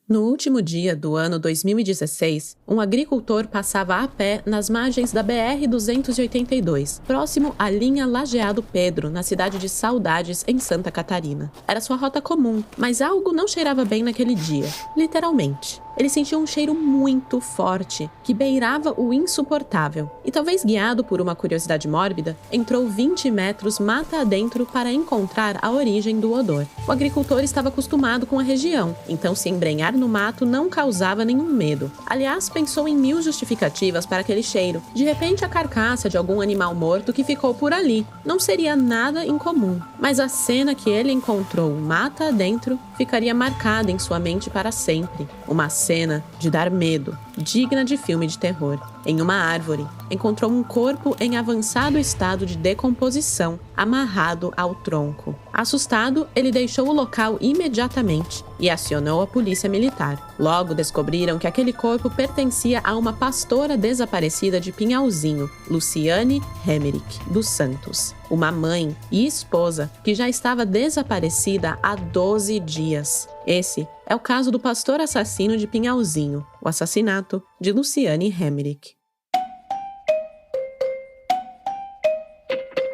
No último dia do ano 2016, um agricultor passava a pé nas margens da BR-282, próximo à linha Lajeado Pedro, na cidade de Saudades, em Santa Catarina. Era sua rota comum, mas algo não cheirava bem naquele dia, literalmente. Ele sentiu um cheiro muito forte, que beirava o insuportável, e talvez guiado por uma curiosidade mórbida, entrou 20 metros mata adentro para encontrar a origem do odor. O agricultor estava acostumado com a região, então se embrenhar no mato não causava nenhum medo. Aliás, pensou em 1000 justificativas para aquele cheiro. De repente, a carcaça de algum animal morto que ficou por ali. Não seria nada incomum. Mas a cena que ele encontrou mata adentro ficaria marcada em sua mente para sempre. Uma cena de dar medo, digna de filme de terror. Em uma árvore, encontrou um corpo em avançado estado de decomposição, amarrado ao tronco. Assustado, ele deixou o local imediatamente e acionou a polícia militar. Logo descobriram que aquele corpo pertencia a uma pastora desaparecida de Pinhalzinho, Luciane Hemmerich dos Santos, uma mãe e esposa que já estava desaparecida há 12 dias. Esse é o caso do pastor assassino de Pinhalzinho, o assassinato de Luciane Hemmerich.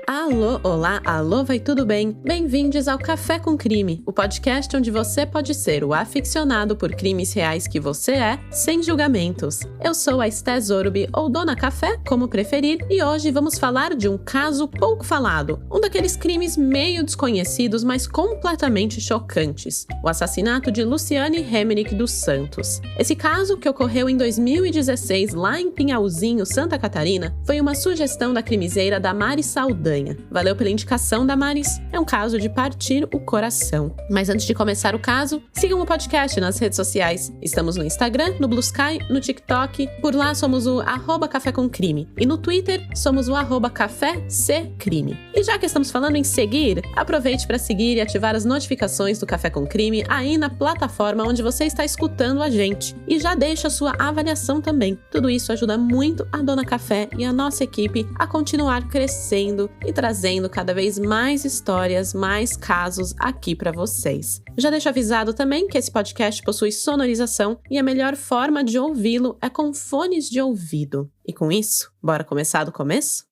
Alô, olá, alô, vai tudo bem? Bem-vindos ao Café com Crime, o podcast onde você pode ser o aficionado por crimes reais que você é, sem julgamentos. Eu sou a Esté Zorubi, ou Dona Café, como preferir, e hoje vamos falar de um caso pouco falado, um daqueles crimes meio desconhecidos, mas completamente chocantes, o assassinato de Luciane Hemmerich dos Santos. Esse caso, que ocorreu em 2016 lá em Pinhalzinho, Santa Catarina, foi uma sugestão da crimiseira Damares Saldanha. Valeu pela indicação, Damares. É um caso de partir o coração. Mas antes de começar o caso, sigam o podcast nas redes sociais. Estamos no Instagram, no Blue Sky, no TikTok. Por lá somos o @Café com Crime. E no Twitter somos o @CaféCCrime. E já que estamos falando em seguir, aproveite para seguir e ativar as notificações do Café com Crime aí na plataforma onde você está escutando a gente. E já deixa a sua avaliação também. Tudo isso ajuda muito a Dona Café e a nossa equipe a continuar crescendo e trazendo cada vez mais histórias, mais casos aqui para vocês. Já deixo avisado também que esse podcast possui sonorização e a melhor forma de ouvi-lo é com fones de ouvido. E com isso, bora começar do começo?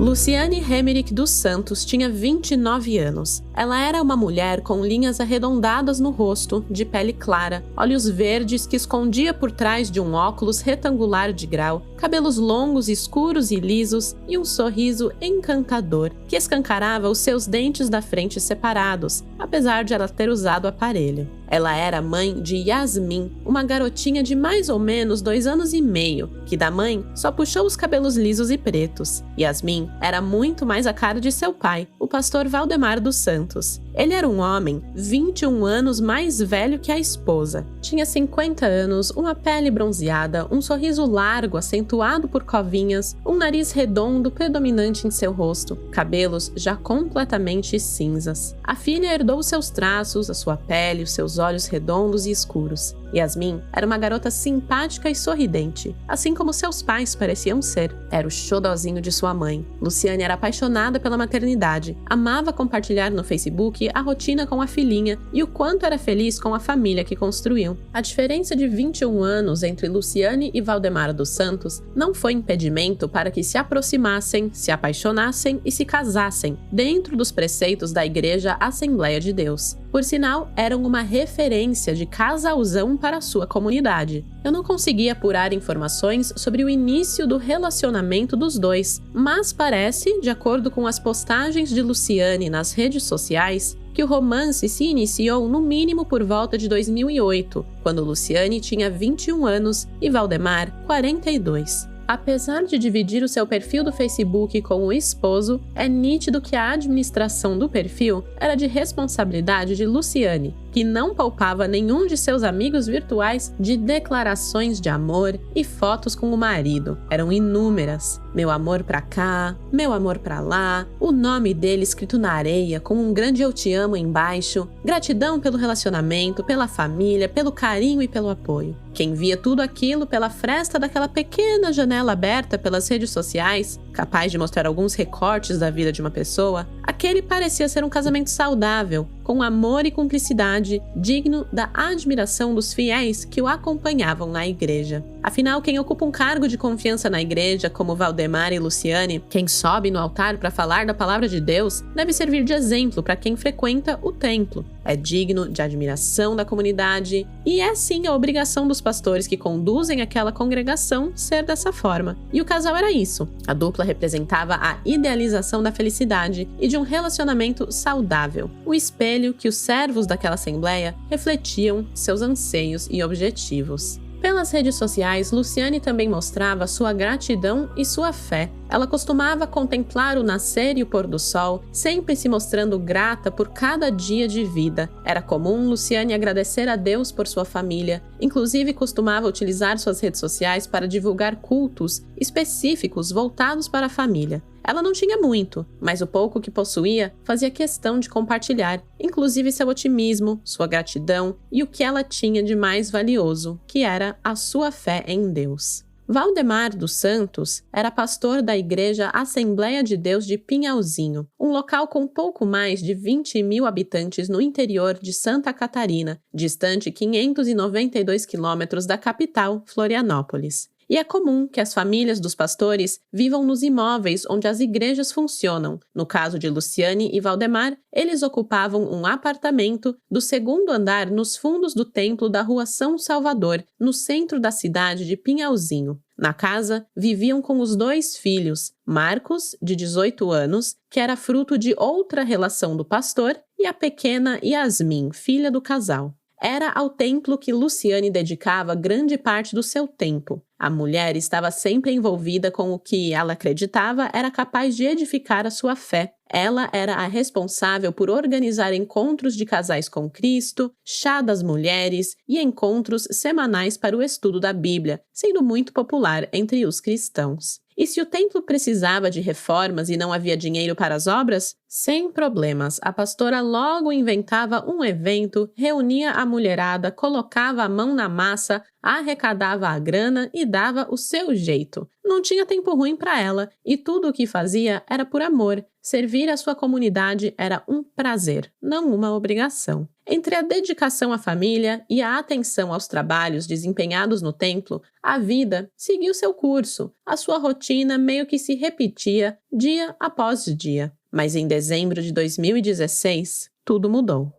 Luciane Hemmerich dos Santos tinha 29 anos. Ela era uma mulher com linhas arredondadas no rosto, de pele clara, olhos verdes que escondia por trás de um óculos retangular de grau, cabelos longos, escuros e lisos e um sorriso encantador que escancarava os seus dentes da frente separados, apesar de ela ter usado aparelho. Ela era mãe de Yasmin, uma garotinha de mais ou menos 2 anos e meio, que da mãe só puxou os cabelos lisos e pretos. Yasmin era muito mais a cara de seu pai, o pastor Valdemar dos Santos. Ele era um homem 21 anos mais velho que a esposa. Tinha 50 anos, uma pele bronzeada, um sorriso largo acentuado por covinhas, um nariz redondo predominante em seu rosto, cabelos já completamente cinzas. A filha herdou seus traços, a sua pele, os seus olhos redondos e escuros. Yasmin era uma garota simpática e sorridente, assim como seus pais pareciam ser. Era o xodozinho de sua mãe. Luciane era apaixonada pela maternidade, amava compartilhar no Facebook a rotina com a filhinha e o quanto era feliz com a família que construiu. A diferença de 21 anos entre Luciane e Valdemar dos Santos não foi impedimento para que se aproximassem, se apaixonassem e se casassem, dentro dos preceitos da Igreja Assembleia de Deus. Por sinal, eram uma referência de casalzão para a sua comunidade. Eu não consegui apurar informações sobre o início do relacionamento dos dois, mas parece, de acordo com as postagens de Luciane nas redes sociais, que o romance se iniciou no mínimo por volta de 2008, quando Luciane tinha 21 anos e Valdemar 42. Apesar de dividir o seu perfil do Facebook com o esposo, é nítido que a administração do perfil era de responsabilidade de Luciane, que que não poupava nenhum de seus amigos virtuais de declarações de amor e fotos com o marido. Eram inúmeras. Meu amor pra cá, meu amor pra lá, o nome dele escrito na areia com um grande eu te amo embaixo, gratidão pelo relacionamento, pela família, pelo carinho e pelo apoio. Quem via tudo aquilo pela fresta daquela pequena janela aberta pelas redes sociais, capaz de mostrar alguns recortes da vida de uma pessoa, aquele parecia ser um casamento saudável, com amor e cumplicidade, digno da admiração dos fiéis que o acompanhavam na igreja. Afinal, quem ocupa um cargo de confiança na igreja, como Valdemar e Luciane, quem sobe no altar para falar da palavra de Deus, deve servir de exemplo para quem frequenta o templo. É digno de admiração da comunidade e é sim a obrigação dos pastores que conduzem aquela congregação ser dessa forma. E o casal era isso. A dupla representava a idealização da felicidade e de um relacionamento saudável, o espelho que os servos daquela assembleia refletiam seus anseios e objetivos. Pelas redes sociais, Luciane também mostrava sua gratidão e sua fé. Ela costumava contemplar o nascer e o pôr do sol, sempre se mostrando grata por cada dia de vida. Era comum Luciane agradecer a Deus por sua família, inclusive costumava utilizar suas redes sociais para divulgar cultos específicos voltados para a família. Ela não tinha muito, mas o pouco que possuía fazia questão de compartilhar, inclusive seu otimismo, sua gratidão e o que ela tinha de mais valioso, que era a sua fé em Deus. Valdemar dos Santos era pastor da Igreja Assembleia de Deus de Pinhalzinho, um local com pouco mais de 20.000 habitantes no interior de Santa Catarina, distante 592 quilômetros da capital, Florianópolis. E é comum que as famílias dos pastores vivam nos imóveis onde as igrejas funcionam. No caso de Luciane e Valdemar, eles ocupavam um apartamento do segundo andar nos fundos do templo da Rua São Salvador, no centro da cidade de Pinhalzinho. Na casa, viviam com os 2 filhos, Marcos, de 18 anos, que era fruto de outra relação do pastor, e a pequena Yasmin, filha do casal. Era ao templo que Luciane dedicava grande parte do seu tempo. A mulher estava sempre envolvida com o que ela acreditava era capaz de edificar a sua fé. Ela era a responsável por organizar encontros de casais com Cristo, chá das mulheres e encontros semanais para o estudo da Bíblia, sendo muito popular entre os cristãos. E se o templo precisava de reformas e não havia dinheiro para as obras? Sem problemas, a pastora logo inventava um evento, reunia a mulherada, colocava a mão na massa, arrecadava a grana e dava o seu jeito. Não tinha tempo ruim para ela e tudo o que fazia era por amor. Servir a sua comunidade era um prazer, não uma obrigação. Entre a dedicação à família e a atenção aos trabalhos desempenhados no templo, a vida seguiu seu curso. A sua rotina meio que se repetia dia após dia. Mas em dezembro de 2016, tudo mudou.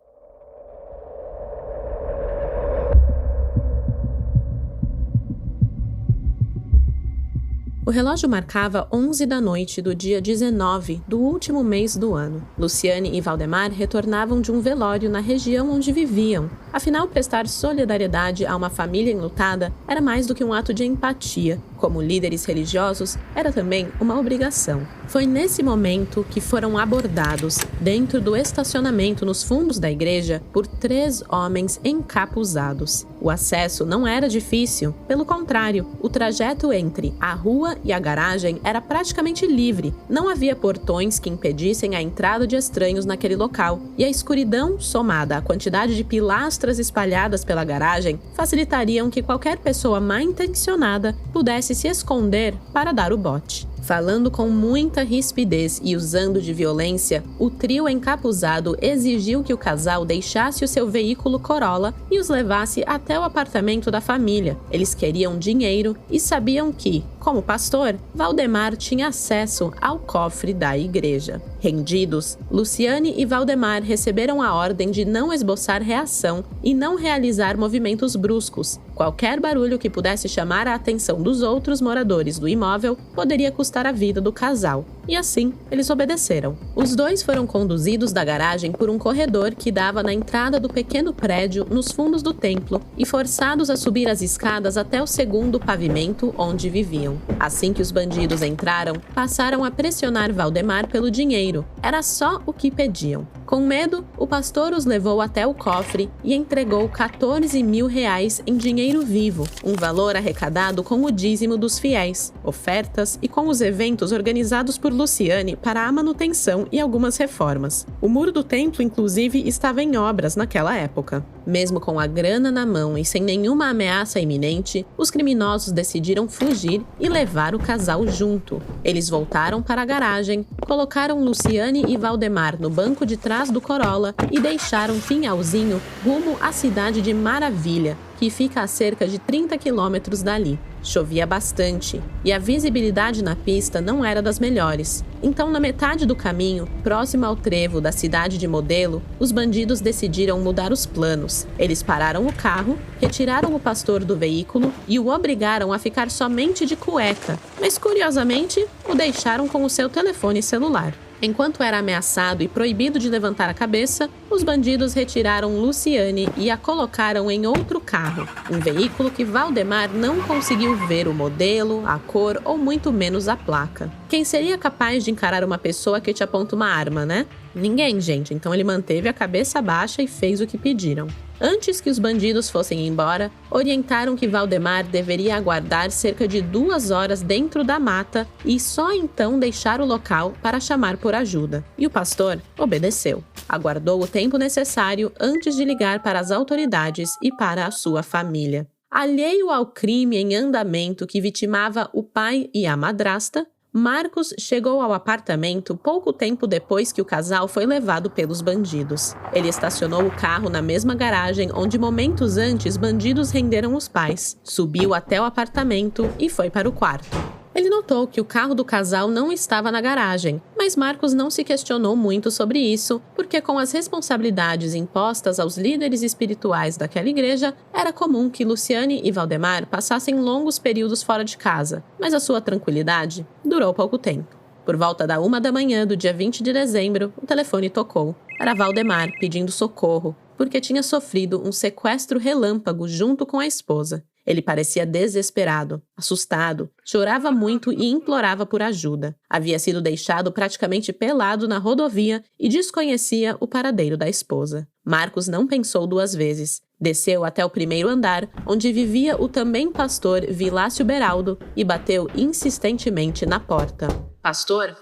O relógio marcava 11 da noite do dia 19 do último mês do ano. Luciane e Valdemar retornavam de um velório na região onde viviam. Afinal, prestar solidariedade a uma família enlutada era mais do que um ato de empatia. Como líderes religiosos, era também uma obrigação. Foi nesse momento que foram abordados, dentro do estacionamento nos fundos da igreja, por 3 homens encapuzados. O acesso não era difícil, pelo contrário, o trajeto entre a rua e a garagem era praticamente livre. Não havia portões que impedissem a entrada de estranhos naquele local, e a escuridão, somada à quantidade de pilastras espalhadas pela garagem, facilitariam que qualquer pessoa mal intencionada pudesse se esconder para dar o bote. Falando com muita rispidez e usando de violência, o trio encapuzado exigiu que o casal deixasse o seu veículo Corolla e os levasse até o apartamento da família. Eles queriam dinheiro e sabiam que, como pastor, Valdemar tinha acesso ao cofre da igreja. Rendidos, Luciane e Valdemar receberam a ordem de não esboçar reação e não realizar movimentos bruscos. Qualquer barulho que pudesse chamar a atenção dos outros moradores do imóvel poderia custar a vida do casal. e assim eles obedeceram. Os dois foram conduzidos da garagem por um corredor que dava na entrada do pequeno prédio nos fundos do templo e forçados a subir as escadas até o segundo pavimento onde viviam. Assim que os bandidos entraram, passaram a pressionar Valdemar pelo dinheiro. Era só o que pediam. Com medo, o pastor os levou até o cofre e entregou 14 mil reais em dinheiro vivo, um valor arrecadado com o dízimo dos fiéis, ofertas e com os eventos organizados por Luciane para a manutenção e algumas reformas. O muro do templo, inclusive, estava em obras naquela época. Mesmo com a grana na mão e sem nenhuma ameaça iminente, os criminosos decidiram fugir e levar o casal junto. Eles voltaram para a garagem, colocaram Luciane e Valdemar no banco de trás do Corolla e deixaram Pinhalzinho rumo à cidade de Maravilha, que fica a cerca de 30 quilômetros dali. Chovia bastante e a visibilidade na pista não era das melhores. Então, na metade do caminho, próximo ao trevo da cidade de Modelo, os bandidos decidiram mudar os planos. Eles pararam o carro, retiraram o pastor do veículo e o obrigaram a ficar somente de cueca, mas curiosamente o deixaram com o seu telefone celular. Enquanto era ameaçado e proibido de levantar a cabeça, os bandidos retiraram Luciane e a colocaram em outro carro, um veículo que Valdemar não conseguiu ver o modelo, a cor ou muito menos a placa. Quem seria capaz de encarar uma pessoa que te aponta uma arma, né? Ninguém, gente, então ele manteve a cabeça baixa e fez o que pediram. Antes que os bandidos fossem embora, orientaram que Valdemar deveria aguardar cerca de 2 horas dentro da mata e só então deixar o local para chamar por ajuda. E o pastor obedeceu. Aguardou o tempo necessário antes de ligar para as autoridades e para a sua família. Alheio ao crime em andamento que vitimava o pai e a madrasta, Marcos chegou ao apartamento pouco tempo depois que o casal foi levado pelos bandidos. Ele estacionou o carro na mesma garagem onde momentos antes bandidos renderam os pais, subiu até o apartamento e foi para o quarto. Ele notou que o carro do casal não estava na garagem, mas Marcos não se questionou muito sobre isso, porque com as responsabilidades impostas aos líderes espirituais daquela igreja, era comum que Luciane e Valdemar passassem longos períodos fora de casa, mas a sua tranquilidade durou pouco tempo. Por volta da 1 da manhã do dia 20 de dezembro, o telefone tocou. Era Valdemar pedindo socorro, porque tinha sofrido um sequestro relâmpago junto com a esposa. Ele parecia desesperado, assustado, chorava muito e implorava por ajuda. Havia sido deixado praticamente pelado na rodovia e desconhecia o paradeiro da esposa. Marcos não pensou 2 vezes. Desceu até o primeiro andar, onde vivia o também pastor Vilácio Beraldo, e bateu insistentemente na porta. Pastor,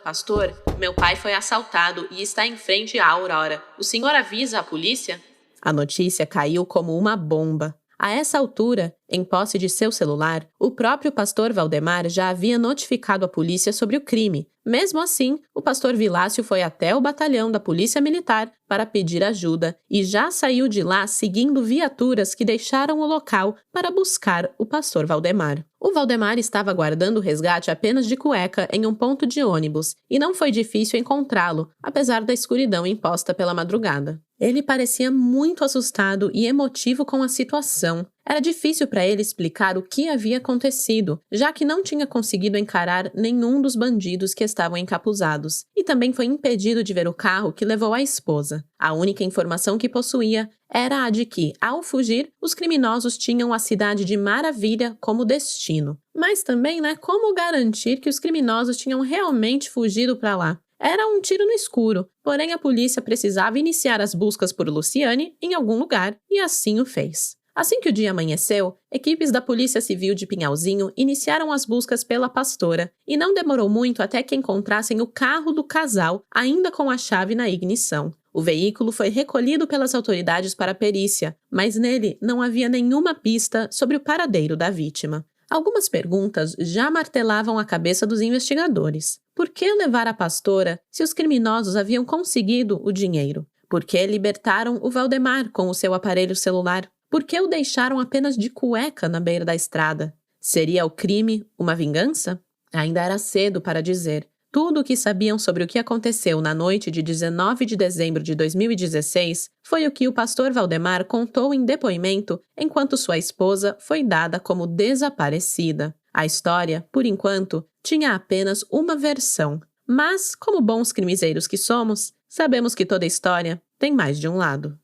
meu pai foi assaltado e está em frente à Aurora. O senhor avisa a polícia? A notícia caiu como uma bomba. A essa altura, em posse de seu celular, o próprio pastor Valdemar já havia notificado a polícia sobre o crime. Mesmo assim, o pastor Vilácio foi até o batalhão da Polícia Militar para pedir ajuda e já saiu de lá seguindo viaturas que deixaram o local para buscar o pastor Valdemar. O Valdemar estava aguardando o resgate apenas de cueca em um ponto de ônibus e não foi difícil encontrá-lo, apesar da escuridão imposta pela madrugada. Ele parecia muito assustado e emotivo com a situação. Era difícil para ele explicar o que havia acontecido, já que não tinha conseguido encarar nenhum dos bandidos que estavam encapuzados, e também foi impedido de ver o carro que levou a esposa. A única informação que possuía era a de que, ao fugir, os criminosos tinham a cidade de Maravilha como destino. Mas também, como garantir que os criminosos tinham realmente fugido para lá? Era um tiro no escuro, porém a polícia precisava iniciar as buscas por Luciane em algum lugar, e assim o fez. Assim que o dia amanheceu, equipes da Polícia Civil de Pinhalzinho iniciaram as buscas pela pastora, e não demorou muito até que encontrassem o carro do casal, ainda com a chave na ignição. O veículo foi recolhido pelas autoridades para a perícia, mas nele não havia nenhuma pista sobre o paradeiro da vítima. Algumas perguntas já martelavam a cabeça dos investigadores. Por que levar a pastora se os criminosos haviam conseguido o dinheiro? Por que libertaram o Valdemar com o seu aparelho celular? Por que o deixaram apenas de cueca na beira da estrada? Seria o crime uma vingança? Ainda era cedo para dizer. Tudo o que sabiam sobre o que aconteceu na noite de 19 de dezembro de 2016 foi o que o pastor Valdemar contou em depoimento enquanto sua esposa foi dada como desaparecida. A história, por enquanto, tinha apenas uma versão, Mas, como bons crimezeiros que somos, sabemos que toda história tem mais de um lado.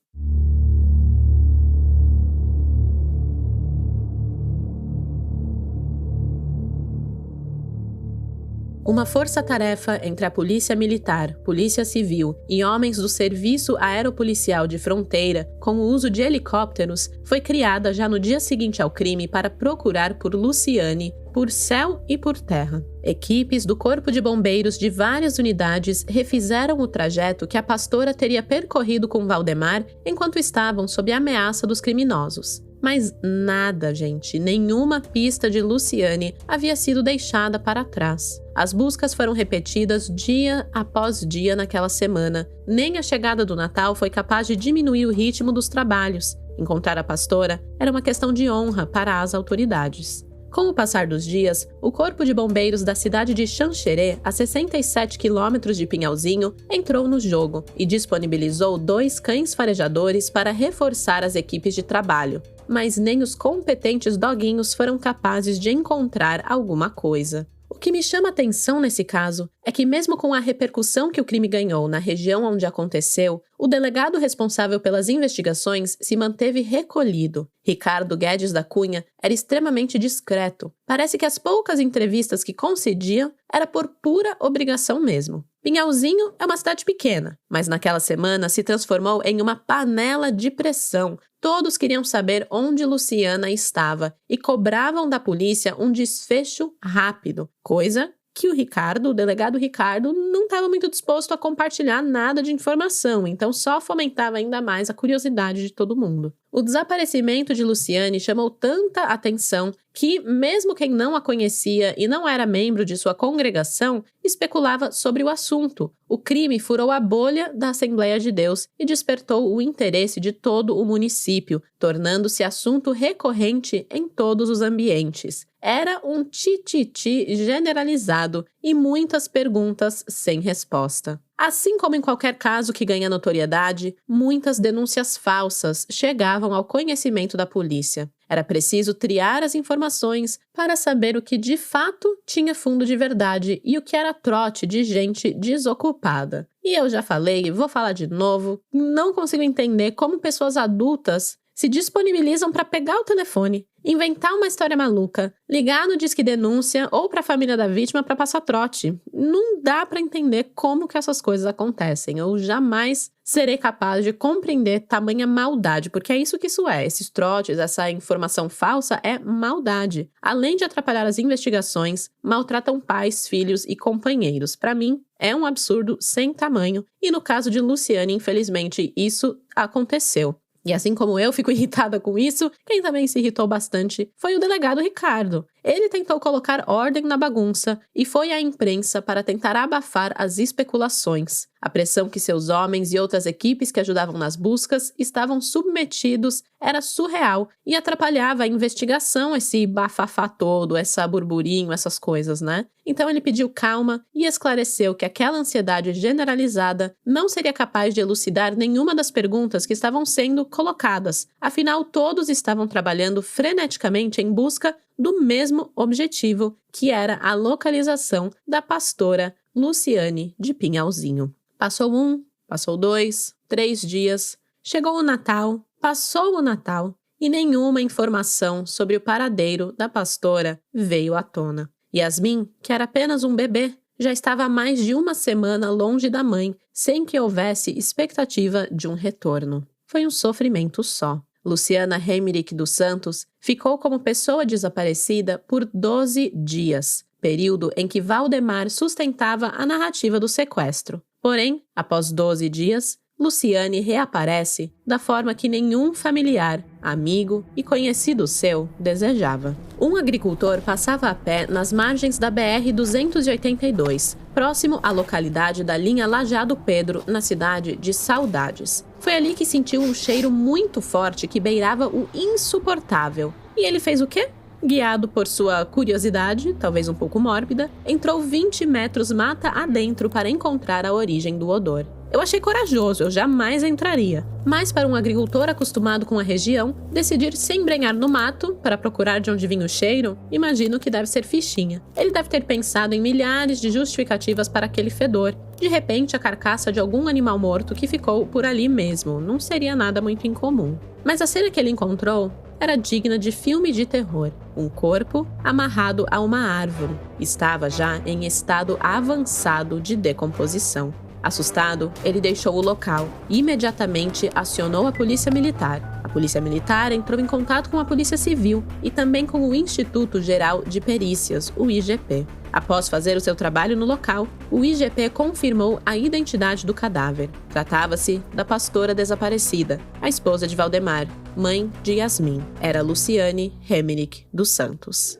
Uma força-tarefa entre a Polícia Militar, Polícia Civil e homens do Serviço Aeropolicial de Fronteira, com o uso de helicópteros, foi criada já no dia seguinte ao crime para procurar por Luciane, por céu e por terra. Equipes do Corpo de Bombeiros de várias unidades refizeram o trajeto que a pastora teria percorrido com Valdemar enquanto estavam sob a ameaça dos criminosos. Mas nada, gente, nenhuma pista de Luciane havia sido deixada para trás. As buscas foram repetidas dia após dia naquela semana. Nem a chegada do Natal foi capaz de diminuir o ritmo dos trabalhos. Encontrar a pastora era uma questão de honra para as autoridades. Com o passar dos dias, o Corpo de Bombeiros da cidade de Xanxerê, a 67 quilômetros de Pinhalzinho, entrou no jogo e disponibilizou 2 cães farejadores para reforçar as equipes de trabalho. Mas nem os competentes doguinhos foram capazes de encontrar alguma coisa. O que me chama atenção nesse caso é que, mesmo com a repercussão que o crime ganhou na região onde aconteceu, o delegado responsável pelas investigações se manteve recolhido. Ricardo Guedes da Cunha era extremamente discreto. Parece que as poucas entrevistas que concedia era por pura obrigação mesmo. Pinhalzinho é uma cidade pequena, mas naquela semana se transformou em uma panela de pressão. Todos queriam saber onde Luciana estava e cobravam da polícia um desfecho rápido, coisa que o delegado Ricardo, não estava muito disposto a compartilhar nada de informação, então só fomentava ainda mais a curiosidade de todo mundo. O desaparecimento de Luciane chamou tanta atenção que, mesmo quem não a conhecia e não era membro de sua congregação, especulava sobre o assunto. O crime furou a bolha da Assembleia de Deus e despertou o interesse de todo o município, tornando-se assunto recorrente em todos os ambientes. Era um tititi generalizado e muitas perguntas sem resposta. Assim como em qualquer caso que ganha notoriedade, muitas denúncias falsas chegavam ao conhecimento da polícia. Era preciso triar as informações para saber o que de fato tinha fundo de verdade e o que era trote de gente desocupada. E eu já falei, vou falar de novo, não consigo entender como pessoas adultas se disponibilizam para pegar o telefone, inventar uma história maluca, ligar no Disque Denúncia ou para a família da vítima para passar trote. Não dá para entender como que essas coisas acontecem. Eu jamais serei capaz de compreender tamanha maldade, porque é isso que isso é. Esses trotes, essa informação falsa é maldade. Além de atrapalhar as investigações, maltratam pais, filhos e companheiros. Para mim, é um absurdo sem tamanho. E no caso de Luciane, infelizmente, isso aconteceu. E assim como eu fico irritada com isso, quem também se irritou bastante foi o delegado Ricardo. Ele tentou colocar ordem na bagunça e foi à imprensa para tentar abafar as especulações. A pressão que seus homens e outras equipes que ajudavam nas buscas estavam submetidos era surreal e atrapalhava a investigação, esse bafafá todo, essa burburinho, essas coisas, né? Então ele pediu calma e esclareceu que aquela ansiedade generalizada não seria capaz de elucidar nenhuma das perguntas que estavam sendo colocadas. Afinal, todos estavam trabalhando freneticamente em busca do mesmo objetivo, que era a localização da pastora Luciane de Pinhalzinho. Passou 1, passou 2, 3 dias, chegou o Natal, passou o Natal e nenhuma informação sobre o paradeiro da pastora veio à tona. Yasmin, que era apenas um bebê, já estava há mais de uma semana longe da mãe, sem que houvesse expectativa de um retorno. Foi um sofrimento só. Luciana Hemmerich dos Santos ficou como pessoa desaparecida por 12 dias, período em que Valdemar sustentava a narrativa do sequestro. Porém, após 12 dias, Luciane reaparece da forma que nenhum familiar, amigo e conhecido seu desejava. Um agricultor passava a pé nas margens da BR-282, próximo à localidade da linha Lajeado Pedro, na cidade de Saudades. Foi ali que sentiu um cheiro muito forte que beirava o insuportável. E ele fez o quê? Guiado por sua curiosidade, talvez um pouco mórbida, entrou 20 metros mata adentro para encontrar a origem do odor. Eu achei corajoso, eu jamais entraria. Mas para um agricultor acostumado com a região, decidir se embrenhar no mato para procurar de onde vinha o cheiro, imagino que deve ser fichinha. Ele deve ter pensado em milhares de justificativas para aquele fedor. De repente, a carcaça de algum animal morto que ficou por ali mesmo. Não seria nada muito incomum. Mas a cena que ele encontrou era digna de filme de terror. Um corpo amarrado a uma árvore. Estava já em estado avançado de decomposição. Assustado, ele deixou o local e imediatamente acionou a polícia militar. A polícia militar entrou em contato com a polícia civil e também com o Instituto Geral de Perícias, o IGP. Após fazer o seu trabalho no local, o IGP confirmou a identidade do cadáver. Tratava-se da pastora desaparecida, a esposa de Valdemar, mãe de Yasmin. Era Luciane Hemmerich dos Santos.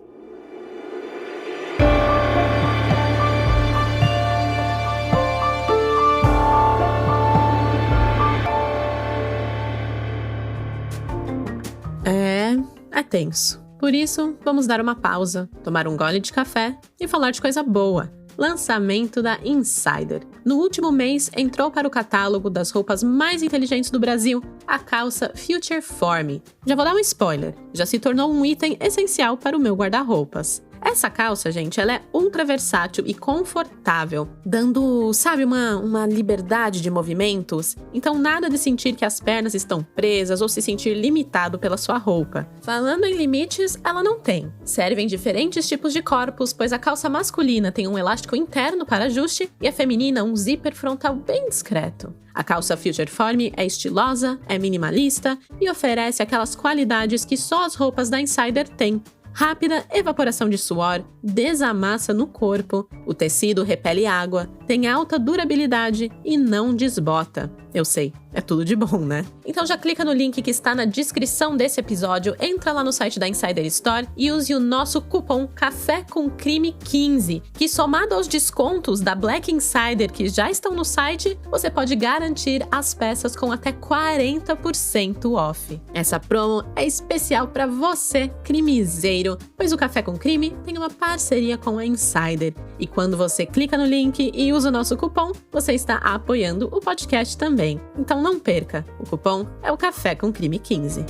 É tenso. Por isso, vamos dar uma pausa, tomar um gole de café e falar de coisa boa. Lançamento da Insider. No último mês, entrou para o catálogo das roupas mais inteligentes do Brasil, a calça Future Form. Já vou dar um spoiler, já se tornou um item essencial para o meu guarda-roupas. Essa calça, gente, ela é ultra versátil e confortável, dando, sabe, uma liberdade de movimentos. Então, nada de sentir que as pernas estão presas ou se sentir limitado pela sua roupa. Falando em limites, ela não tem. Serve em diferentes tipos de corpos, pois a calça masculina tem um elástico interno para ajuste e a feminina um zíper frontal bem discreto. A calça Future Form é estilosa, é minimalista e oferece aquelas qualidades que só as roupas da Insider têm. Rápida evaporação de suor, desamassa no corpo, o tecido repele água, tem alta durabilidade e não desbota. Eu sei, é tudo de bom, né? Então já clica no link que está na descrição desse episódio, entra lá no site da Insider Store e use o nosso cupom Café com Crime 15, que somado aos descontos da Black Insider que já estão no site, você pode garantir as peças com até 40% off. Essa promo é especial para você, crimizeiro, pois o Café com Crime tem uma parceria com a Insider. E quando você clica no link e usa o nosso cupom, você está apoiando o podcast também. Então não perca, o cupom é o Café com Crime 15.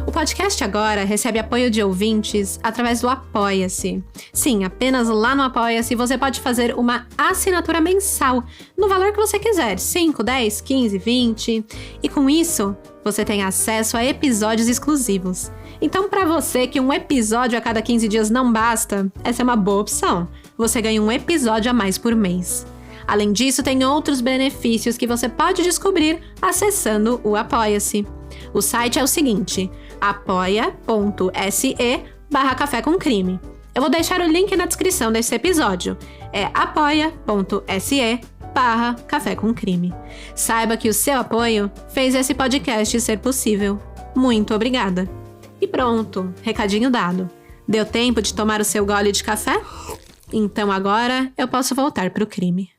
O podcast agora recebe apoio de ouvintes através do Apoia-se. Sim, apenas lá no Apoia-se você pode fazer uma assinatura mensal no valor que você quiser, 5, 10, 15, 20. E com isso, você tem acesso a episódios exclusivos. Então, para você que um episódio a cada 15 dias não basta, essa é uma boa opção. Você ganha um episódio a mais por mês. Além disso, tem outros benefícios que você pode descobrir acessando o Apoia-se. O site é o seguinte, apoia.se/Café com Crime. Eu vou deixar o link na descrição desse episódio. É apoia.se/Café com Crime. Saiba que o seu apoio fez esse podcast ser possível. Muito obrigada. E pronto, recadinho dado. Deu tempo de tomar o seu gole de café? Então agora eu posso voltar para o crime.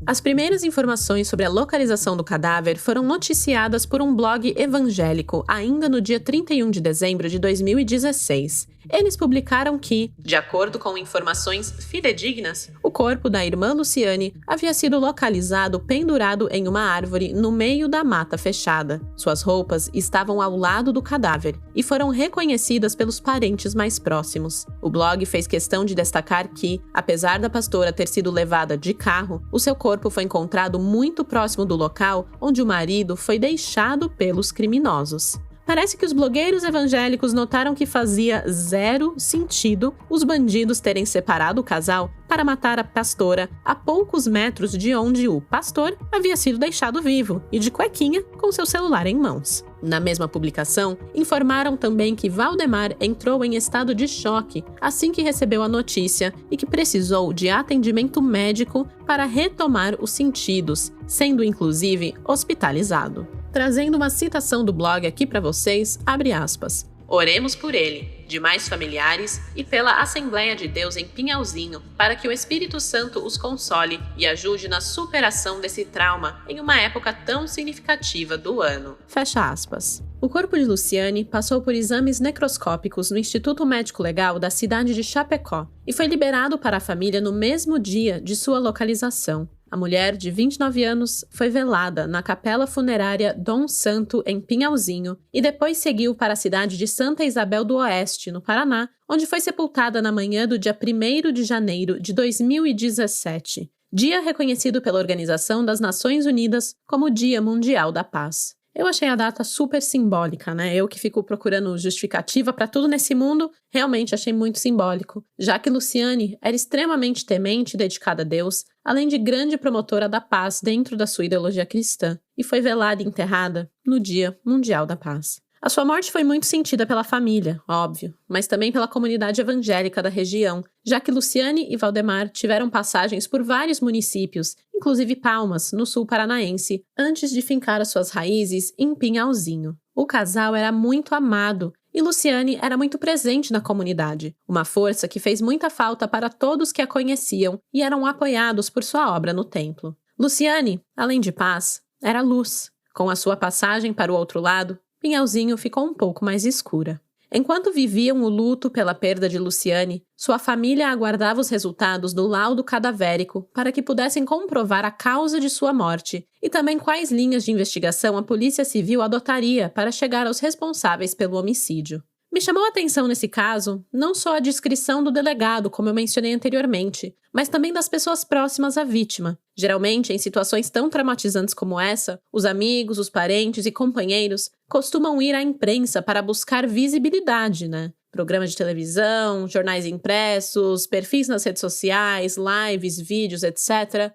As primeiras informações sobre a localização do cadáver foram noticiadas por um blog evangélico ainda no dia 31 de dezembro de 2016. Eles publicaram que, de acordo com informações fidedignas, o corpo da irmã Luciane havia sido localizado pendurado em uma árvore no meio da mata fechada. Suas roupas estavam ao lado do cadáver e foram reconhecidas pelos parentes mais próximos. O blog fez questão de destacar que, apesar da pastora ter sido levada de carro, o seu corpo foi encontrado muito próximo do local onde o marido foi deixado pelos criminosos. Parece que os blogueiros evangélicos notaram que fazia zero sentido os bandidos terem separado o casal para matar a pastora a poucos metros de onde o pastor havia sido deixado vivo e de cuequinha com seu celular em mãos. Na mesma publicação, informaram também que Valdemar entrou em estado de choque assim que recebeu a notícia e que precisou de atendimento médico para retomar os sentidos, sendo inclusive hospitalizado. Trazendo uma citação do blog aqui para vocês, abre aspas. Oremos por ele, demais familiares e pela Assembleia de Deus em Pinhalzinho, para que o Espírito Santo os console e ajude na superação desse trauma em uma época tão significativa do ano. Fecha aspas. O corpo de Luciane passou por exames necroscópicos no Instituto Médico Legal da cidade de Chapecó e foi liberado para a família no mesmo dia de sua localização. A mulher, de 29 anos, foi velada na Capela Funerária Dom Santo, em Pinhalzinho, e depois seguiu para a cidade de Santa Isabel do Oeste, no Paraná, onde foi sepultada na manhã do dia 1º de janeiro de 2017, dia reconhecido pela Organização das Nações Unidas como Dia Mundial da Paz. Eu achei a data super simbólica, né? Eu que fico procurando justificativa para tudo nesse mundo, realmente achei muito simbólico, já que Luciane era extremamente temente e dedicada a Deus, além de grande promotora da paz dentro da sua ideologia cristã, e foi velada e enterrada no Dia Mundial da Paz. A sua morte foi muito sentida pela família, óbvio, mas também pela comunidade evangélica da região, já que Luciane e Valdemar tiveram passagens por vários municípios, inclusive Palmas, no sul paranaense, antes de fincar as suas raízes em Pinhalzinho. O casal era muito amado e Luciane era muito presente na comunidade, uma força que fez muita falta para todos que a conheciam e eram apoiados por sua obra no templo. Luciane, além de paz, era luz. Com a sua passagem para o outro lado, Pinhalzinho ficou um pouco mais escura. Enquanto viviam o luto pela perda de Luciane, sua família aguardava os resultados do laudo cadavérico para que pudessem comprovar a causa de sua morte e também quais linhas de investigação a Polícia Civil adotaria para chegar aos responsáveis pelo homicídio. Me chamou a atenção nesse caso não só a descrição do delegado, como eu mencionei anteriormente, mas também das pessoas próximas à vítima. Geralmente, em situações tão traumatizantes como essa, os amigos, os parentes e companheiros costumam ir à imprensa para buscar visibilidade, né? Programas de televisão, jornais impressos, perfis nas redes sociais, lives, vídeos, etc.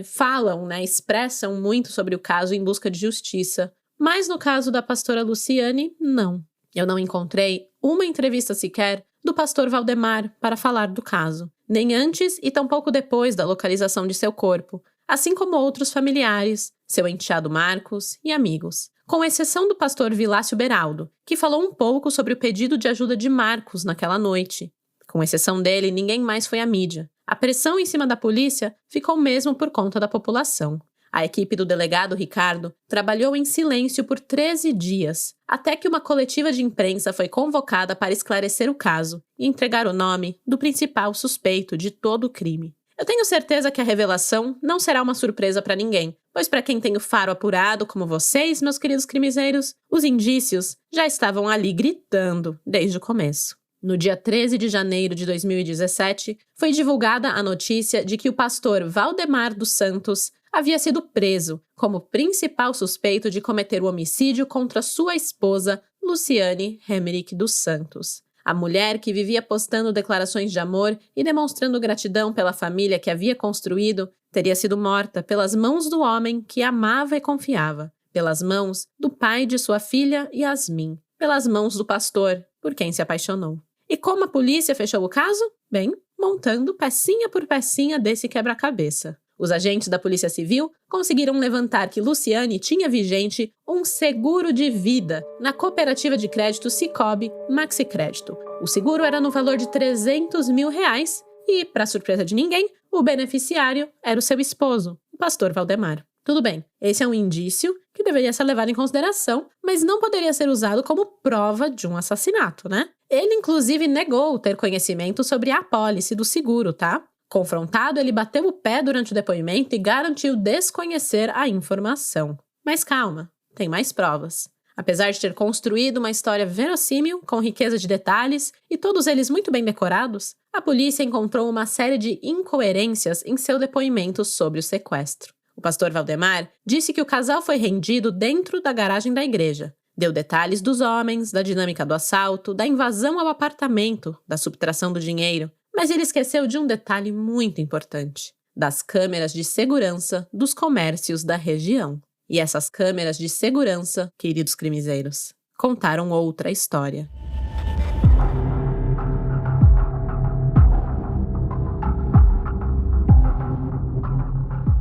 Falam, né? Expressam muito sobre o caso em busca de justiça. Mas no caso da pastora Luciane, não. Eu não encontrei uma entrevista sequer do pastor Valdemar para falar do caso, nem antes e tampouco depois da localização de seu corpo, assim como outros familiares, seu enteado Marcos e amigos, com exceção do pastor Vilácio Beraldo, que falou um pouco sobre o pedido de ajuda de Marcos naquela noite. Com exceção dele, ninguém mais foi à mídia. A pressão em cima da polícia ficou mesmo por conta da população. A equipe do delegado Ricardo trabalhou em silêncio por 13 dias, até que uma coletiva de imprensa foi convocada para esclarecer o caso e entregar o nome do principal suspeito de todo o crime. Eu tenho certeza que a revelação não será uma surpresa para ninguém, pois para quem tem o faro apurado como vocês, meus queridos crimezeiros, os indícios já estavam ali gritando desde o começo. No dia 13 de janeiro de 2017, foi divulgada a notícia de que o pastor Valdemar dos Santos havia sido preso como principal suspeito de cometer o homicídio contra sua esposa, Luciane Hemmerich dos Santos. A mulher que vivia postando declarações de amor e demonstrando gratidão pela família que havia construído, teria sido morta pelas mãos do homem que amava e confiava, pelas mãos do pai de sua filha, Yasmin, pelas mãos do pastor, por quem se apaixonou. E como a polícia fechou o caso? Bem, montando pecinha por pecinha desse quebra-cabeça. Os agentes da Polícia Civil conseguiram levantar que Luciane tinha vigente um seguro de vida na cooperativa de crédito Sicoob Maxi Crédito. O seguro era no valor de R$300 mil e, para surpresa de ninguém, o beneficiário era o seu esposo, o pastor Valdemar. Tudo bem, esse é um indício que deveria ser levado em consideração, mas não poderia ser usado como prova de um assassinato, né? Ele, inclusive, negou ter conhecimento sobre a apólice do seguro, tá? Confrontado, ele bateu o pé durante o depoimento e garantiu desconhecer a informação. Mas calma, tem mais provas. Apesar de ter construído uma história verossímil, com riqueza de detalhes, e todos eles muito bem decorados, a polícia encontrou uma série de incoerências em seu depoimento sobre o sequestro. O pastor Valdemar disse que o casal foi rendido dentro da garagem da igreja. Deu detalhes dos homens, da dinâmica do assalto, da invasão ao apartamento, da subtração do dinheiro. Mas ele esqueceu de um detalhe muito importante: das câmeras de segurança dos comércios da região. E essas câmeras de segurança, queridos crimezeiros, contaram outra história.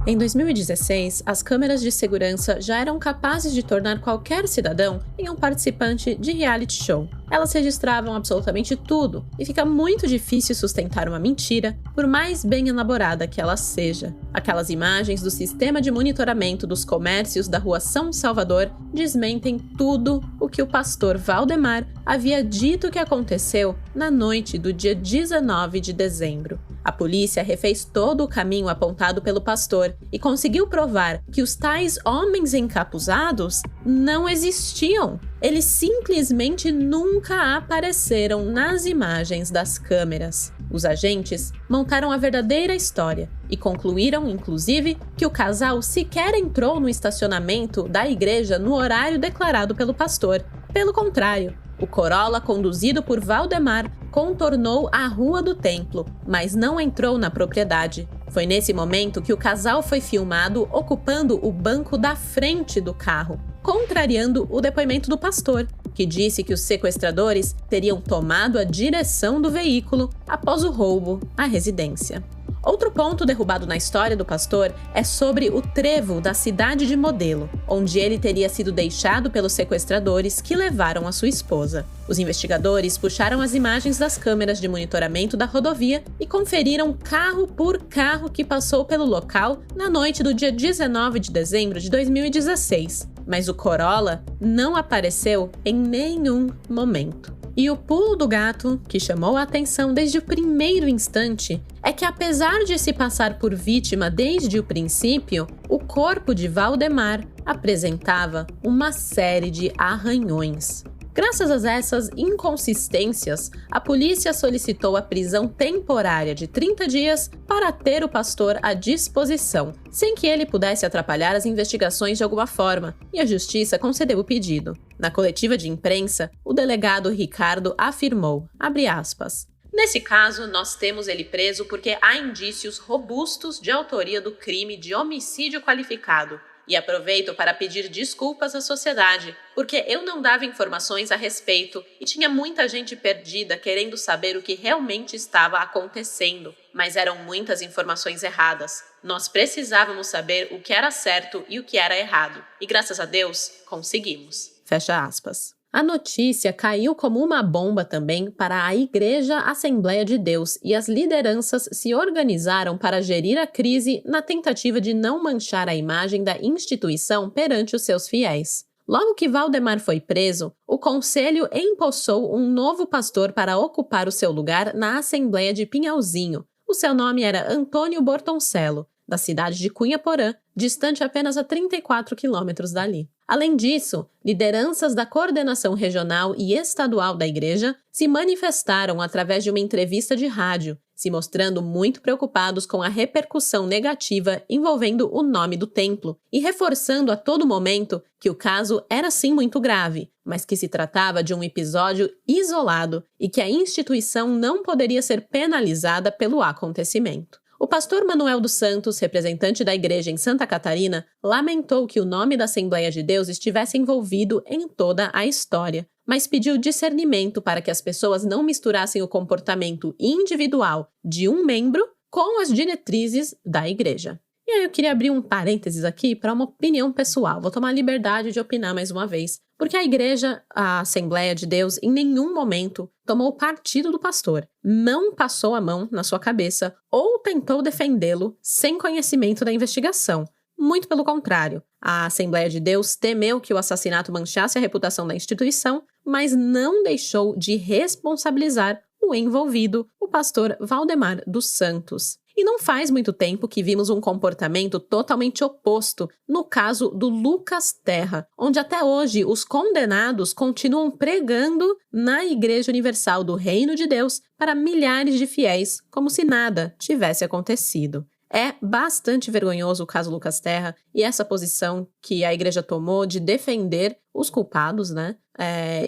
Em 2016, as câmeras de segurança já eram capazes de tornar qualquer cidadão em um participante de reality show. Elas registravam absolutamente tudo, e fica muito difícil sustentar uma mentira, por mais bem elaborada que ela seja. Aquelas imagens do sistema de monitoramento dos comércios da rua São Salvador desmentem tudo o que o pastor Valdemar havia dito que aconteceu na noite do dia 19 de dezembro. A polícia refez todo o caminho apontado pelo pastor e conseguiu provar que os tais homens encapuzados não existiam. Eles simplesmente nunca apareceram nas imagens das câmeras. Os agentes montaram a verdadeira história e concluíram, inclusive, que o casal sequer entrou no estacionamento da igreja no horário declarado pelo pastor. Pelo contrário, o Corolla conduzido por Valdemar contornou a rua do templo, mas não entrou na propriedade. Foi nesse momento que o casal foi filmado ocupando o banco da frente do carro, contrariando o depoimento do pastor, que disse que os sequestradores teriam tomado a direção do veículo após o roubo à residência. Outro ponto derrubado na história do pastor é sobre o trevo da cidade de Modelo, onde ele teria sido deixado pelos sequestradores que levaram a sua esposa. Os investigadores puxaram as imagens das câmeras de monitoramento da rodovia e conferiram carro por carro que passou pelo local na noite do dia 19 de dezembro de 2016. Mas o Corolla não apareceu em nenhum momento. E o pulo do gato, que chamou a atenção desde o primeiro instante, é que apesar de se passar por vítima desde o princípio, o corpo de Valdemar apresentava uma série de arranhões. Graças a essas inconsistências, a polícia solicitou a prisão temporária de 30 dias para ter o pastor à disposição, sem que ele pudesse atrapalhar as investigações de alguma forma, e a justiça concedeu o pedido. Na coletiva de imprensa, o delegado Ricardo afirmou, abre aspas, "Nesse caso, nós temos ele preso porque há indícios robustos de autoria do crime de homicídio qualificado. E aproveito para pedir desculpas à sociedade, porque eu não dava informações a respeito e tinha muita gente perdida querendo saber o que realmente estava acontecendo, mas eram muitas informações erradas. Nós precisávamos saber o que era certo e o que era errado, e graças a Deus, conseguimos." Fecha aspas. A notícia caiu como uma bomba também para a Igreja Assembleia de Deus e as lideranças se organizaram para gerir a crise na tentativa de não manchar a imagem da instituição perante os seus fiéis. Logo que Valdemar foi preso, o conselho empossou um novo pastor para ocupar o seu lugar na Assembleia de Pinhalzinho. O seu nome era Antônio Bortoncello, da cidade de Cunha Porã, distante apenas a 34 quilômetros dali. Além disso, lideranças da coordenação regional e estadual da igreja se manifestaram através de uma entrevista de rádio, se mostrando muito preocupados com a repercussão negativa envolvendo o nome do templo e reforçando a todo momento que o caso era sim muito grave, mas que se tratava de um episódio isolado e que a instituição não poderia ser penalizada pelo acontecimento. O pastor Manuel dos Santos, representante da igreja em Santa Catarina, lamentou que o nome da Assembleia de Deus estivesse envolvido em toda a história, mas pediu discernimento para que as pessoas não misturassem o comportamento individual de um membro com as diretrizes da igreja. E aí eu queria abrir um parênteses aqui para uma opinião pessoal. Vou tomar a liberdade de opinar mais uma vez. Porque a igreja, a Assembleia de Deus, em nenhum momento tomou partido do pastor, não passou a mão na sua cabeça ou tentou defendê-lo sem conhecimento da investigação. Muito pelo contrário, a Assembleia de Deus temeu que o assassinato manchasse a reputação da instituição, mas não deixou de responsabilizar o envolvido, o pastor Valdemar dos Santos. E não faz muito tempo que vimos um comportamento totalmente oposto no caso do Lucas Terra, onde até hoje os condenados continuam pregando na Igreja Universal do Reino de Deus para milhares de fiéis, como se nada tivesse acontecido. É bastante vergonhoso o caso Lucas Terra e essa posição que a igreja tomou de defender os culpados, né?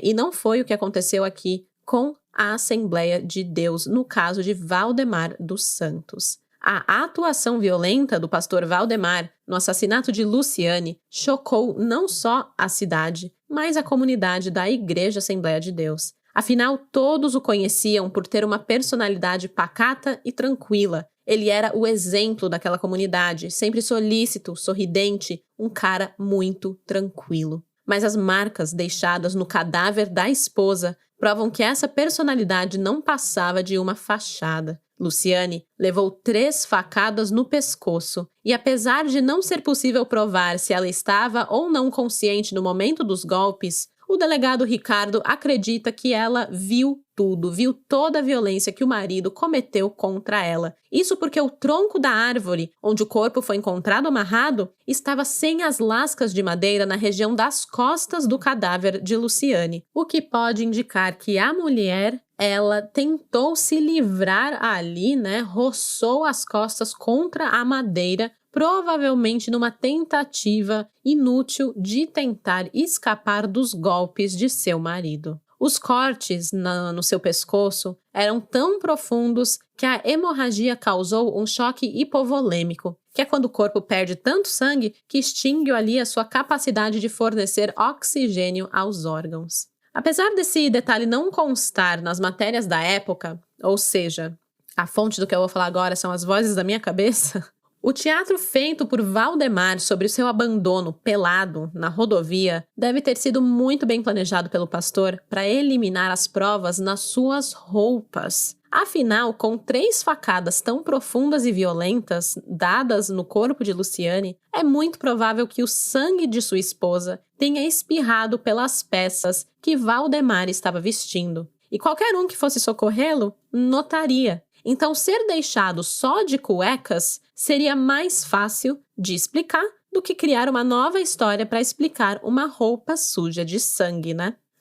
E não foi o que aconteceu aqui com a Assembleia de Deus, no caso de Valdemar dos Santos. A atuação violenta do pastor Valdemar no assassinato de Luciane chocou não só a cidade, mas a comunidade da Igreja Assembleia de Deus. Afinal, todos o conheciam por ter uma personalidade pacata e tranquila. Ele era o exemplo daquela comunidade, sempre solícito, sorridente, um cara muito tranquilo. Mas as marcas deixadas no cadáver da esposa provam que essa personalidade não passava de uma fachada. Luciane levou 3 facadas no pescoço e, apesar de não ser possível provar se ela estava ou não consciente no momento dos golpes, o delegado Ricardo acredita que ela viu tudo, viu toda a violência que o marido cometeu contra ela. Isso porque o tronco da árvore, onde o corpo foi encontrado amarrado, estava sem as lascas de madeira na região das costas do cadáver de Luciane, o que pode indicar que a mulher, ela tentou se livrar ali, roçou as costas contra a madeira, provavelmente numa tentativa inútil de tentar escapar dos golpes de seu marido. Os cortes no seu pescoço eram tão profundos que a hemorragia causou um choque hipovolêmico, que é quando o corpo perde tanto sangue que extingue ali a sua capacidade de fornecer oxigênio aos órgãos. Apesar desse detalhe não constar nas matérias da época, ou seja, a fonte do que eu vou falar agora são as vozes da minha cabeça, o teatro feito por Valdemar sobre o seu abandono pelado na rodovia deve ter sido muito bem planejado pelo pastor para eliminar as provas nas suas roupas. Afinal, com 3 facadas tão profundas e violentas dadas no corpo de Luciane, é muito provável que o sangue de sua esposa tenha espirrado pelas peças que Valdemar estava vestindo. E qualquer um que fosse socorrê-lo notaria. Então, ser deixado só de cuecas seria mais fácil de explicar do que criar uma nova história para explicar uma roupa suja de sangue,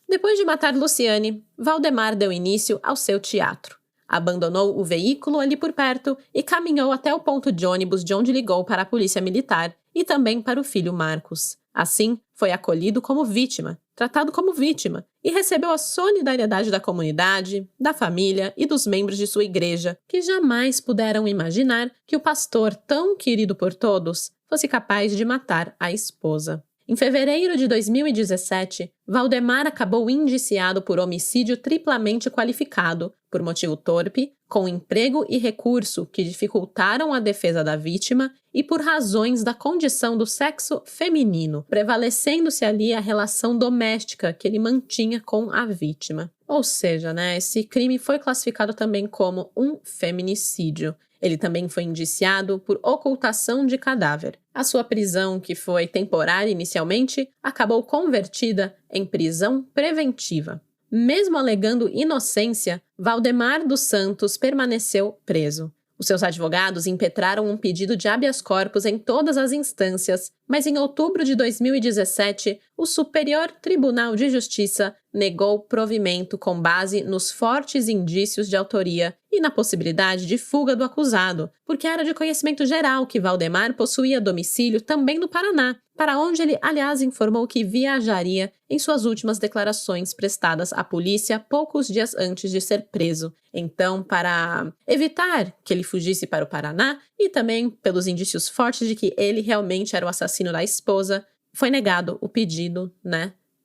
Depois de matar Luciane, Valdemar deu início ao seu teatro. Abandonou o veículo ali por perto e caminhou até o ponto de ônibus de onde ligou para a polícia militar e também para o filho Marcos. Assim, foi acolhido como vítima, tratado como vítima e recebeu a solidariedade da comunidade, da família e dos membros de sua igreja, que jamais puderam imaginar que o pastor tão querido por todos fosse capaz de matar a esposa. Em fevereiro de 2017, Valdemar acabou indiciado por homicídio triplamente qualificado, por motivo torpe, com emprego e recurso que dificultaram a defesa da vítima e por razões da condição do sexo feminino, prevalecendo-se ali a relação doméstica que ele mantinha com a vítima. Ou seja, esse crime foi classificado também como um feminicídio. Ele também foi indiciado por ocultação de cadáver. A sua prisão, que foi temporária inicialmente, acabou convertida em prisão preventiva. Mesmo alegando inocência, Valdemar dos Santos permaneceu preso. Os seus advogados impetraram um pedido de habeas corpus em todas as instâncias, mas em outubro de 2017, o Superior Tribunal de Justiça negou provimento com base nos fortes indícios de autoria e na possibilidade de fuga do acusado, porque era de conhecimento geral que Valdemar possuía domicílio também no Paraná, para onde ele, aliás, informou que viajaria em suas últimas declarações prestadas à polícia poucos dias antes de ser preso. Então, para evitar que ele fugisse para o Paraná e também pelos indícios fortes de que ele realmente era o assassino da esposa, foi negado o pedido,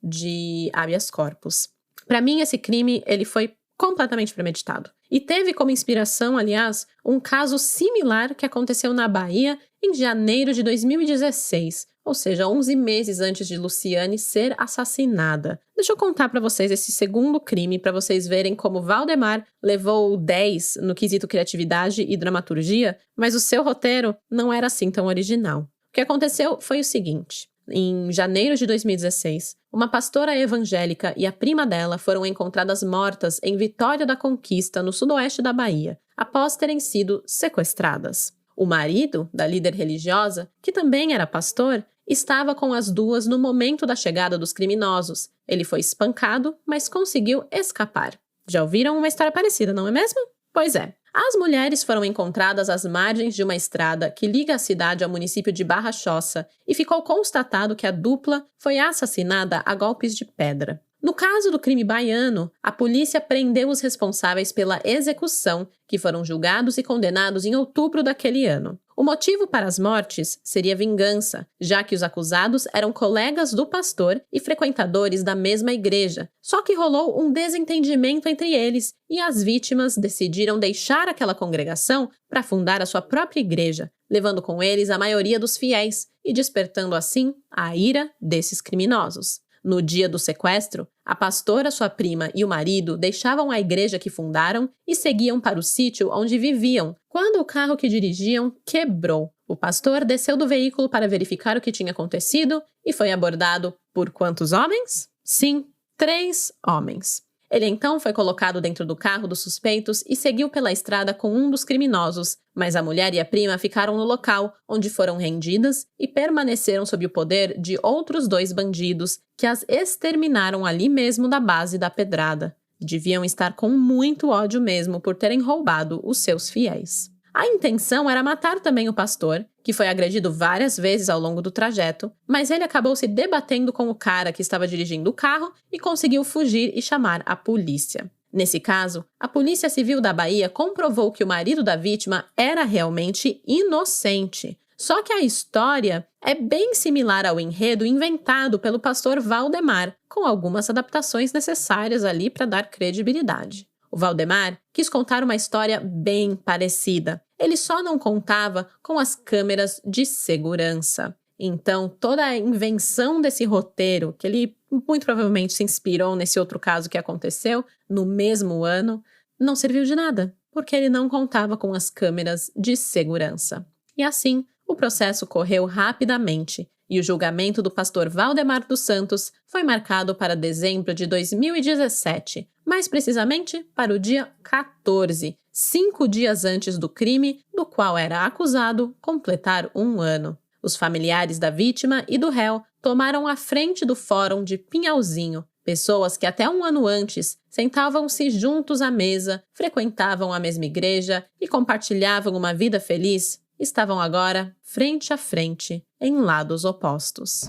de habeas corpus. Para mim, esse crime ele foi completamente premeditado. E teve como inspiração, aliás, um caso similar que aconteceu na Bahia em janeiro de 2016, ou seja, 11 meses antes de Luciane ser assassinada. Deixa eu contar para vocês esse segundo crime, para vocês verem como Valdemar levou 10 no quesito criatividade e dramaturgia, mas o seu roteiro não era assim tão original. O que aconteceu foi o seguinte. Em janeiro de 2016, uma pastora evangélica e a prima dela foram encontradas mortas em Vitória da Conquista, no sudoeste da Bahia, após terem sido sequestradas. O marido da líder religiosa, que também era pastor, estava com as duas no momento da chegada dos criminosos. Ele foi espancado, mas conseguiu escapar. Já ouviram uma história parecida, não é mesmo? Pois é. As mulheres foram encontradas às margens de uma estrada que liga a cidade ao município de Barra Choça e ficou constatado que a dupla foi assassinada a golpes de pedra. No caso do crime baiano, a polícia prendeu os responsáveis pela execução, que foram julgados e condenados em outubro daquele ano. O motivo para as mortes seria vingança, já que os acusados eram colegas do pastor e frequentadores da mesma igreja. Só que rolou um desentendimento entre eles e as vítimas decidiram deixar aquela congregação para fundar a sua própria igreja, levando com eles a maioria dos fiéis e despertando assim a ira desses criminosos. No dia do sequestro, A pastora, sua prima e o marido deixavam a igreja que fundaram e seguiam para o sítio onde viviam, quando o carro que dirigiam quebrou. O pastor desceu do veículo para verificar o que tinha acontecido e foi abordado por quantos homens? Sim, 3 homens. Ele então foi colocado dentro do carro dos suspeitos e seguiu pela estrada com um dos criminosos, mas a mulher e a prima ficaram no local, onde foram rendidas e permaneceram sob o poder de outros 2 bandidos, que as exterminaram ali mesmo da base da pedrada. Deviam estar com muito ódio mesmo por terem roubado os seus fiéis. A intenção era matar também o pastor, que foi agredido várias vezes ao longo do trajeto, mas ele acabou se debatendo com o cara que estava dirigindo o carro e conseguiu fugir e chamar a polícia. Nesse caso, a Polícia Civil da Bahia comprovou que o marido da vítima era realmente inocente. Só que a história é bem similar ao enredo inventado pelo pastor Valdemar, com algumas adaptações necessárias ali para dar credibilidade. O Valdemar quis contar uma história bem parecida. Ele só não contava com as câmeras de segurança. Então, toda a invenção desse roteiro, que ele muito provavelmente se inspirou nesse outro caso que aconteceu no mesmo ano, não serviu de nada, porque ele não contava com as câmeras de segurança. E assim, o processo correu rapidamente e o julgamento do pastor Valdemar dos Santos foi marcado para dezembro de 2017, mais precisamente para o dia 14, 5 dias antes do crime, do qual era acusado completar 1 ano. Os familiares da vítima e do réu tomaram a frente do fórum de Pinhalzinho. Pessoas que até 1 ano antes sentavam-se juntos à mesa, frequentavam a mesma igreja e compartilhavam uma vida feliz, estavam agora frente a frente, em lados opostos.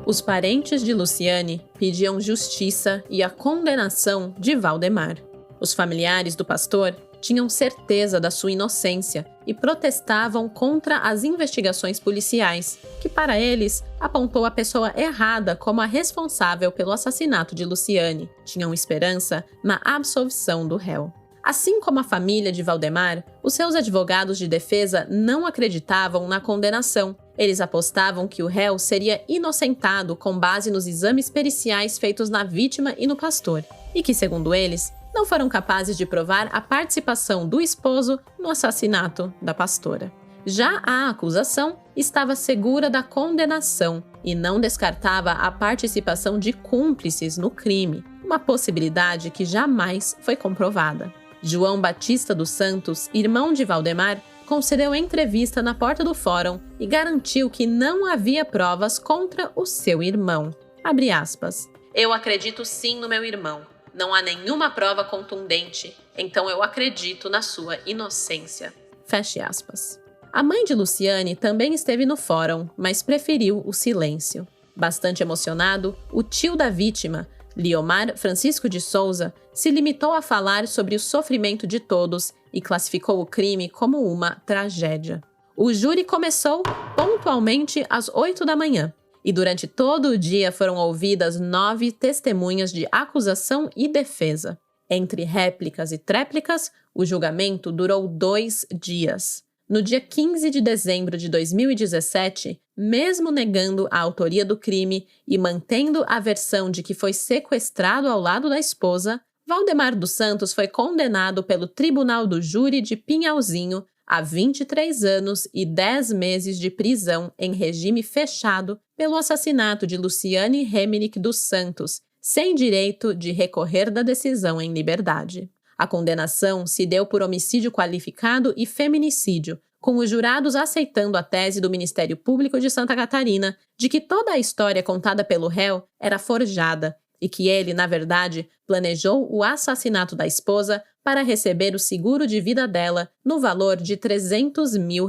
Os parentes de Luciane pediam justiça e a condenação de Valdemar. Os familiares do pastor tinham certeza da sua inocência e protestavam contra as investigações policiais, que para eles apontou a pessoa errada como a responsável pelo assassinato de Luciane. Tinham esperança na absolvição do réu. Assim como a família de Valdemar, os seus advogados de defesa não acreditavam na condenação. Eles apostavam que o réu seria inocentado com base nos exames periciais feitos na vítima e no pastor, e que, segundo eles, não foram capazes de provar a participação do esposo no assassinato da pastora. Já a acusação estava segura da condenação e não descartava a participação de cúmplices no crime, uma possibilidade que jamais foi comprovada. João Batista dos Santos, irmão de Valdemar, concedeu entrevista na porta do fórum e garantiu que não havia provas contra o seu irmão. Abre aspas. Eu acredito sim no meu irmão. Não há nenhuma prova contundente, então eu acredito na sua inocência. Feche aspas. A mãe de Luciane também esteve no fórum, mas preferiu o silêncio. Bastante emocionado, o tio da vítima, Liomar Francisco de Souza, se limitou a falar sobre o sofrimento de todos e classificou o crime como uma tragédia. O júri começou pontualmente às 8 da manhã. E durante todo o dia foram ouvidas 9 testemunhas de acusação e defesa. Entre réplicas e tréplicas, o julgamento durou 2 dias. No dia 15 de dezembro de 2017, mesmo negando a autoria do crime e mantendo a versão de que foi sequestrado ao lado da esposa, Valdemar dos Santos foi condenado pelo Tribunal do Júri de Pinhalzinho a 23 anos e 10 meses de prisão em regime fechado pelo assassinato de Luciane Hemmerich dos Santos, sem direito de recorrer da decisão em liberdade. A condenação se deu por homicídio qualificado e feminicídio, com os jurados aceitando a tese do Ministério Público de Santa Catarina de que toda a história contada pelo réu era forjada e que ele, na verdade, planejou o assassinato da esposa para receber o seguro de vida dela no valor de R$300 mil,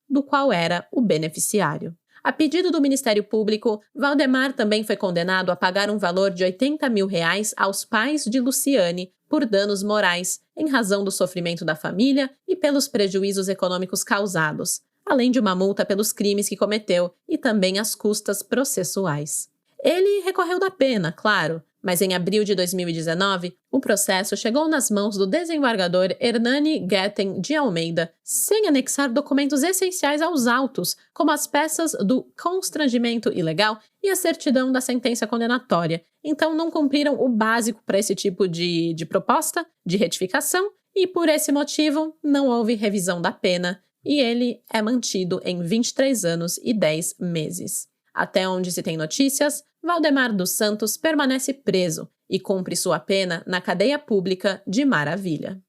do qual era o beneficiário. A pedido do Ministério Público, Valdemar também foi condenado a pagar um valor de R$80 mil aos pais de Luciane por danos morais, em razão do sofrimento da família e pelos prejuízos econômicos causados, além de uma multa pelos crimes que cometeu e também as custas processuais. Ele recorreu da pena, claro, Mas em abril de 2019, o processo chegou nas mãos do desembargador Hernani Guetem de Almeida, sem anexar documentos essenciais aos autos, como as peças do constrangimento ilegal e a certidão da sentença condenatória. Então não cumpriram o básico para esse tipo de proposta de retificação e, por esse motivo, não houve revisão da pena e ele é mantido em 23 anos e 10 meses. Até onde se tem notícias, Valdemar dos Santos permanece preso e cumpre sua pena na cadeia pública de Maravilha.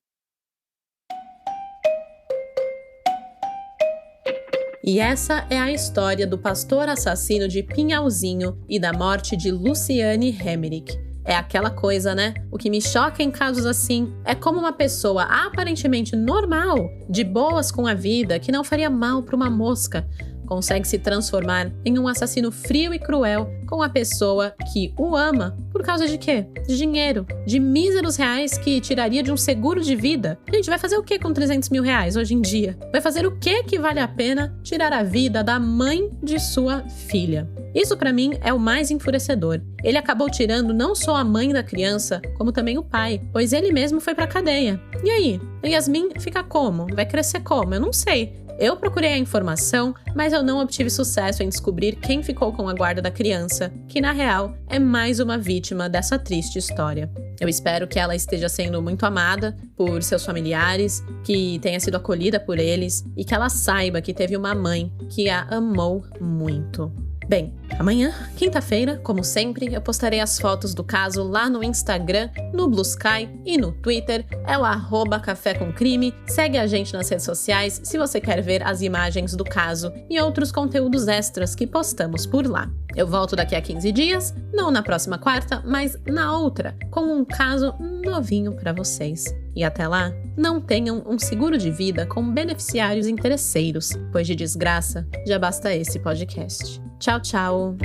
E essa é a história do pastor assassino de Pinhalzinho e da morte de Luciane Hemmerich. É aquela coisa, né? O que me choca em casos assim é como uma pessoa aparentemente normal, de boas com a vida, que não faria mal para uma mosca, consegue se transformar em um assassino frio e cruel com a pessoa que o ama. Por causa de quê? De dinheiro. De míseros reais que tiraria de um seguro de vida. Gente, vai fazer o que com 300 mil reais hoje em dia? Vai fazer o que vale a pena tirar a vida da mãe de sua filha? Isso pra mim é o mais enfurecedor. Ele acabou tirando não só a mãe da criança, como também o pai, pois ele mesmo foi pra cadeia. E aí? A Yasmin fica como? Vai crescer como? Eu não sei. Eu procurei a informação, mas eu não obtive sucesso em descobrir quem ficou com a guarda da criança, que na real é mais uma vítima dessa triste história. Eu espero que ela esteja sendo muito amada por seus familiares, que tenha sido acolhida por eles e que ela saiba que teve uma mãe que a amou muito. Bem, amanhã, quinta-feira, como sempre, eu postarei as fotos do caso lá no Instagram, no Blue Sky e no Twitter. É o @cafécomcrime. Segue a gente nas redes sociais se você quer ver as imagens do caso e outros conteúdos extras que postamos por lá. Eu volto daqui a 15 dias, não na próxima quarta, mas na outra, com um caso novinho para vocês. E até lá, não tenham um seguro de vida com beneficiários interesseiros, pois de desgraça já basta esse podcast. Tchau, tchau!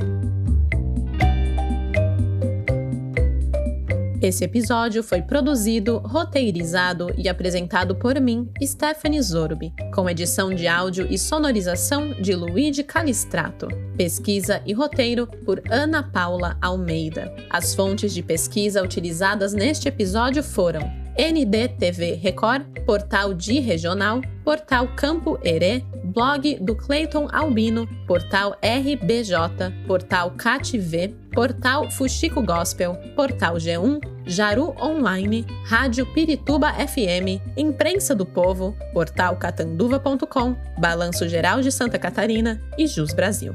Esse episódio foi produzido, roteirizado e apresentado por mim, Stephanie Zorbi, com edição de áudio e sonorização de Luigi Calistrato. Pesquisa e roteiro por Ana Paula Almeida. As fontes de pesquisa utilizadas neste episódio foram NDTV Record, Portal Di Regional, Portal Campo Herê, Blog do Cleiton Albino, Portal RBJ, Portal CatV, Portal Fuxico Gospel, Portal G1, Jaru Online, Rádio Pirituba FM, Imprensa do Povo, Portal Catanduva.com, Balanço Geral de Santa Catarina e Jus Brasil.